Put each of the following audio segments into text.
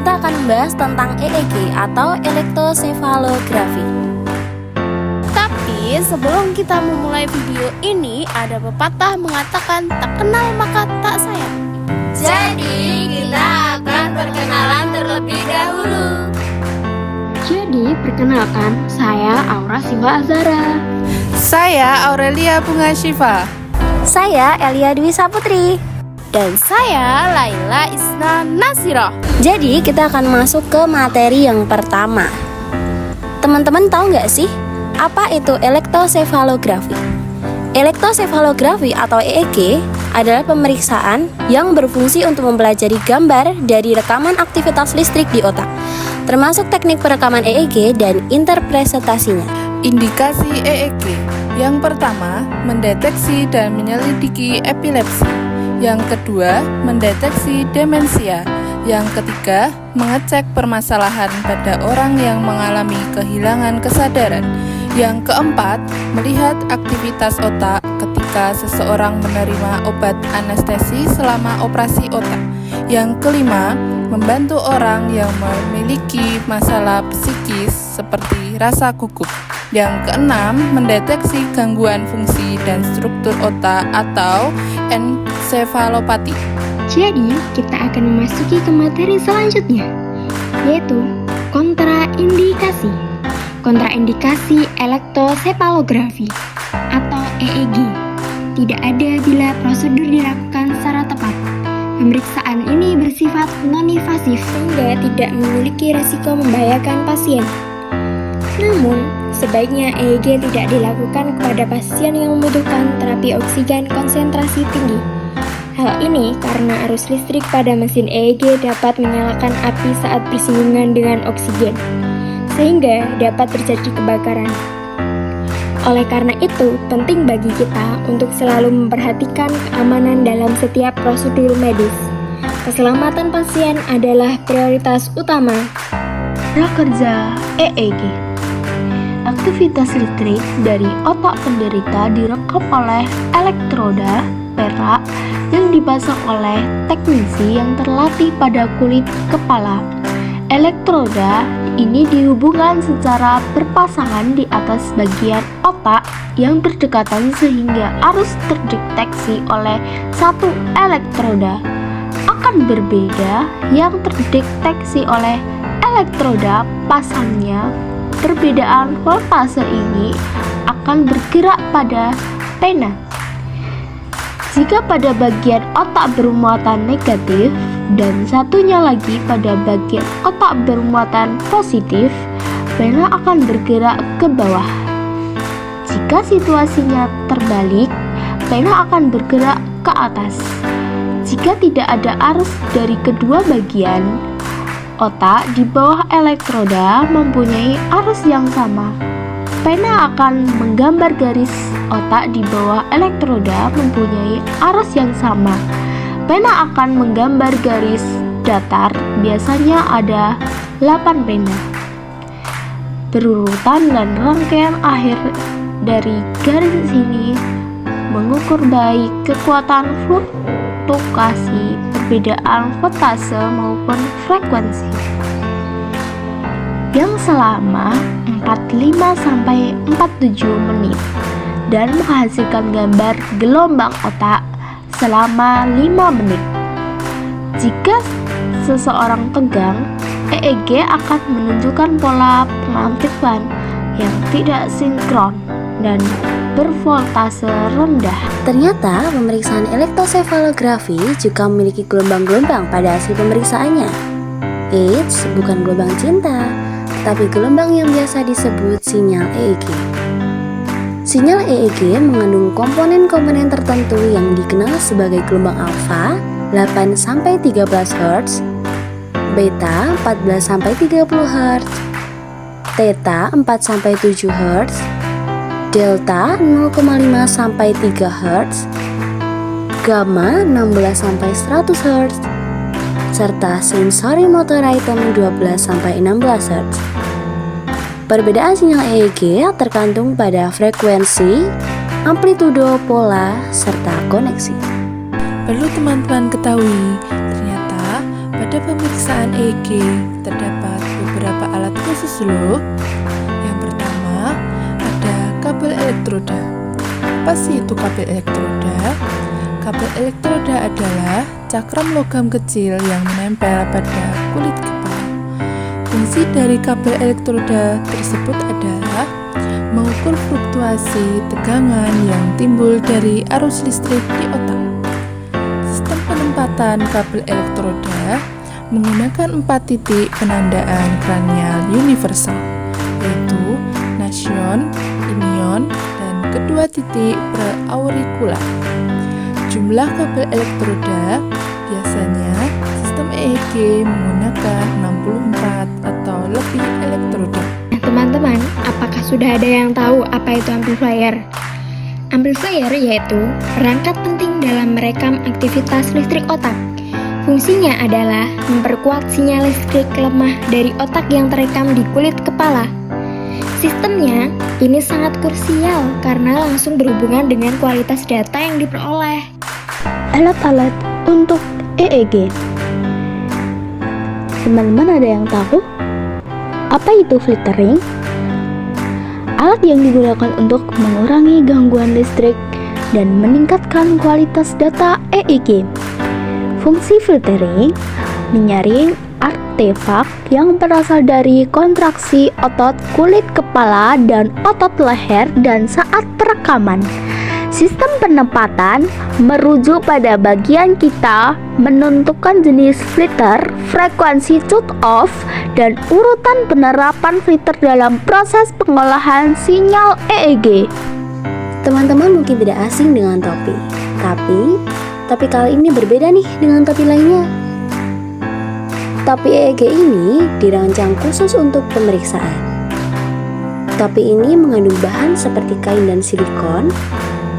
kita akan membahas tentang EEG atau elektrosefalografi. Tapi sebelum kita memulai video ini, ada pepatah mengatakan tak kenal maka tak sayang. Jadi kita akan perkenalan terlebih dahulu. Jadi perkenalkan, saya Aura Siva Azara. Saya Aurelia Bunga Syifa. Saya Elia Dwi Saputri. Dan saya Laila Isna Nasiroh. Jadi kita akan masuk ke materi yang pertama. Teman-teman tahu nggak sih apa itu elektrosefalografi? Elektrosefalografi atau EEG adalah pemeriksaan yang berfungsi untuk mempelajari gambar dari rekaman aktivitas listrik di otak, termasuk teknik perekaman EEG dan interpretasinya. Indikasi EEG. Yang pertama, mendeteksi dan menyelidiki epilepsi. Yang kedua, mendeteksi demensia. Yang ketiga, mengecek permasalahan pada orang yang mengalami kehilangan kesadaran. Yang keempat, melihat aktivitas otak ketika seseorang menerima obat anestesi selama operasi otak. Yang kelima, membantu orang yang memiliki masalah psikis seperti rasa gugup. Yang keenam, mendeteksi gangguan fungsi dan struktur otak atau ensefalopati. Jadi kita akan memasuki ke materi selanjutnya, yaitu kontraindikasi. Kontraindikasi elektrosefalografi atau EEG tidak ada bila prosedur dilakukan secara tepat. Pemeriksaan ini bersifat non-invasif sehingga tidak memiliki risiko membahayakan pasien. Namun, sebaiknya EEG tidak dilakukan kepada pasien yang membutuhkan terapi oksigen konsentrasi tinggi. Hal ini karena arus listrik pada mesin EEG dapat menyalakan api saat bersinggungan dengan oksigen, sehingga dapat terjadi kebakaran. Oleh karena itu, penting bagi kita untuk selalu memperhatikan keamanan dalam setiap prosedur medis. Keselamatan pasien adalah prioritas utama. Prakerja EEG. Aktivitas listrik dari otak penderita direkam oleh elektroda perak yang dipasang oleh teknisi yang terlatih pada kulit kepala. Elektroda ini dihubungkan secara berpasangan di atas bagian otak yang berdekatan sehingga arus terdeteksi oleh satu elektroda akan berbeda yang terdeteksi oleh elektroda pasangnya. Perbedaan voltase ini akan bergerak pada pena. Jika pada bagian otak bermuatan negatif dan satunya lagi pada bagian otak bermuatan positif, pena akan bergerak ke bawah. Jika situasinya terbalik, pena akan bergerak ke atas. Jika tidak ada arus dari kedua bagian, otak di bawah elektroda mempunyai arus yang sama. Pena akan menggambar garis otak di bawah elektroda mempunyai arus yang sama. Pena akan menggambar garis datar, biasanya ada 8 pena. Berurutan dan rangkaian akhir dari garis ini mengukur baik kekuatan fluktuasi, perbedaan voltase maupun frekuensi yang selama 45-47 menit dan menghasilkan gambar gelombang otak selama 5 menit. Jika seseorang tegang, EEG akan menunjukkan pola pengaktifan yang tidak sinkron dan bervoltase rendah. Ternyata pemeriksaan elektrosefalografi juga memiliki gelombang-gelombang pada hasil pemeriksaannya. Eits, bukan gelombang cinta, tapi gelombang yang biasa disebut sinyal EEG. Sinyal EEG mengandung komponen-komponen tertentu yang dikenal sebagai gelombang alfa 8-13 Hz, beta 14-30 Hz, theta 4-7 Hz, delta 0,5-3 Hz, gamma 16-100 Hz, serta sensory motor item 12-16 Hz. Perbedaan sinyal EEG tergantung pada frekuensi, amplitudo, pola, serta koneksi. Perlu teman-teman ketahui, ternyata pada Pada pemeriksaan EEG terdapat beberapa alat khusus loh. Yang pertama ada kabel elektroda. Apa sih itu kabel elektroda? Kabel elektroda adalah cakram logam kecil yang menempel pada kulit kepala. Fungsi dari kabel elektroda tersebut adalah mengukur fluktuasi tegangan yang timbul dari arus listrik di otak. Sistem penempatan kabel elektroda menggunakan 4 titik penandaan kranial universal, yaitu nasion, inion, dan kedua titik preaurikular. Jumlah kabel elektroda biasanya sistem EEG menggunakan 64 atau lebih elektroda. Nah, teman-teman, apakah sudah ada yang tahu apa itu amplifier? Amplifier yaitu perangkat penting dalam merekam aktivitas listrik otak. Fungsinya adalah memperkuat sinyal listrik lemah dari otak yang terekam di kulit kepala. Sistemnya ini sangat krusial karena langsung berhubungan dengan kualitas data yang diperoleh. Alat-alat untuk EEG. Teman-teman ada yang tahu? Apa itu filtering? Alat yang digunakan untuk mengurangi gangguan listrik dan meningkatkan kualitas data EEG. Fungsi filtering menyaring artefak yang berasal dari kontraksi otot kulit kepala dan otot leher dan saat perekaman. Sistem penempatan merujuk pada bagian kita, menentukan jenis filter, frekuensi cut-off, dan urutan penerapan filter dalam proses pengolahan sinyal EEG. Teman-teman mungkin tidak asing dengan topi, tapi kali ini berbeda nih dengan topi lainnya. Topi EEG ini dirancang khusus untuk pemeriksaan. Topi ini mengandung bahan seperti kain dan silikon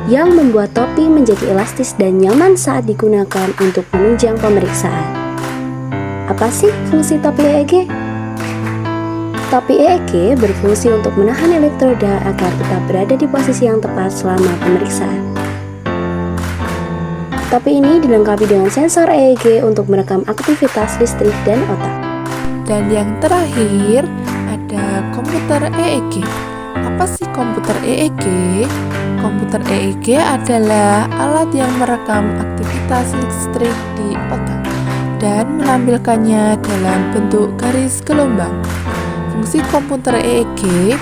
yang membuat topi menjadi elastis dan nyaman saat digunakan untuk menunjang pemeriksaan. Apa sih fungsi topi EEG? Topi EEG berfungsi untuk menahan elektroda agar tetap berada di posisi yang tepat selama pemeriksaan. Topi ini dilengkapi dengan sensor EEG untuk merekam aktivitas listrik dan otak. Dan yang terakhir ada komputer EEG. Apa sih komputer EEG? Komputer EEG adalah alat yang merekam aktivitas listrik di otak dan menampilkannya dalam bentuk garis gelombang. Fungsi komputer EEG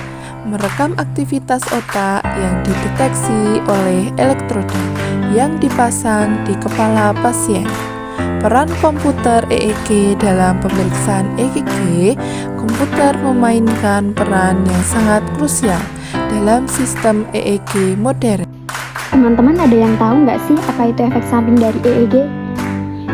merekam aktivitas otak yang dideteksi oleh elektroda yang dipasang di kepala pasien. Peran komputer EEG dalam pemeriksaan EEG, komputer memainkan peran yang sangat krusial dalam sistem EEG modern. Teman-teman ada yang tahu nggak sih apa itu efek samping dari EEG?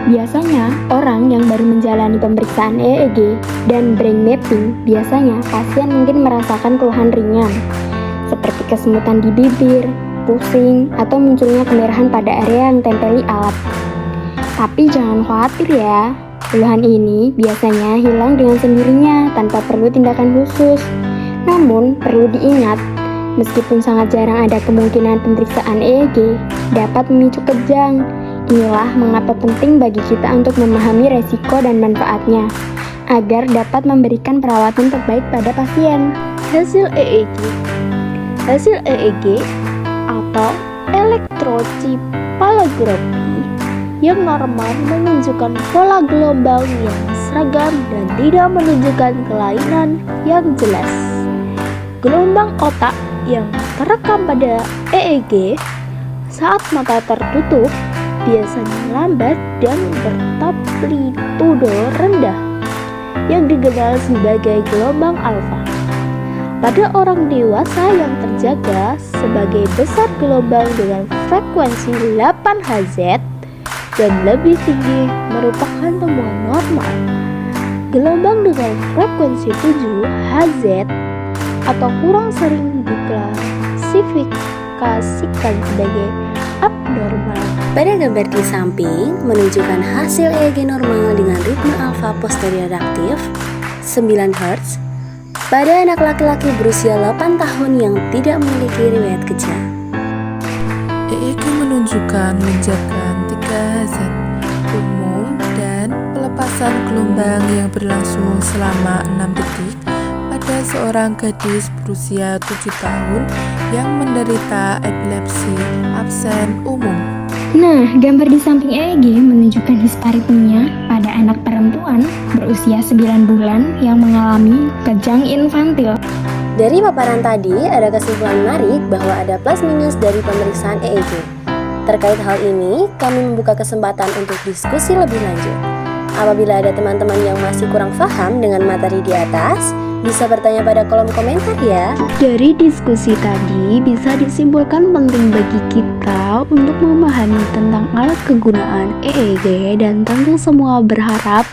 Biasanya, orang yang baru menjalani pemeriksaan EEG dan brain mapping, biasanya pasien mungkin merasakan keluhan ringan, seperti kesemutan di bibir, pusing, atau munculnya kemerahan pada area yang tempeli alat. Tapi jangan khawatir ya, keluhan ini biasanya hilang dengan sendirinya tanpa perlu tindakan khusus. Namun, perlu diingat, meskipun sangat jarang ada kemungkinan pemeriksaan EEG dapat memicu kejang. Inilah mengapa penting bagi kita untuk memahami resiko dan manfaatnya, agar dapat memberikan perawatan terbaik pada pasien. Hasil EEG. Hasil EEG atau elektroencephalografi yang normal menunjukkan pola gelombang yang seragam dan tidak menunjukkan kelainan yang jelas. Gelombang otak yang terekam pada EEG saat mata tertutup biasanya lambat dan bertamplitudo rendah yang dikenal sebagai gelombang alfa. Pada orang dewasa yang terjaga sebagai besar gelombang dengan frekuensi 8 Hz dan lebih tinggi merupakan temuan normal. Gelombang dengan frekuensi 7 Hz atau kurang sering diklasifikasikan sebagai abnormal. Pada gambar di samping menunjukkan hasil EEG normal dengan ritme alfa posterior aktif 9 Hz pada anak laki-laki berusia 8 tahun yang tidak memiliki riwayat kejang. EEG menunjukkan lonjakan 3 Hz umum dan pelepasan hembusan gelombang yang berlangsung selama 6 detik pada seorang gadis berusia 7 tahun yang menderita epilepsi absen umum. Nah, gambar di samping EEG menunjukkan hisparitmia pada anak perempuan berusia 9 bulan yang mengalami kejang infantil. Dari paparan tadi, ada kesimpulan menarik bahwa ada plus minus dari pemeriksaan EEG. Terkait hal ini, kami membuka kesempatan untuk diskusi lebih lanjut. Apabila ada teman-teman yang masih kurang paham dengan materi di atas, bisa bertanya pada kolom komentar ya. Dari diskusi tadi bisa disimpulkan penting bagi kita untuk memahami tentang alat kegunaan EEG dan tentu semua berharap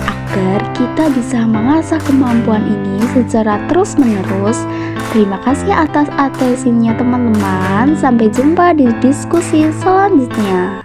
agar kita bisa mengasah kemampuan ini secara terus-menerus. Terima kasih atas atensinya teman-teman. Sampai jumpa di diskusi selanjutnya.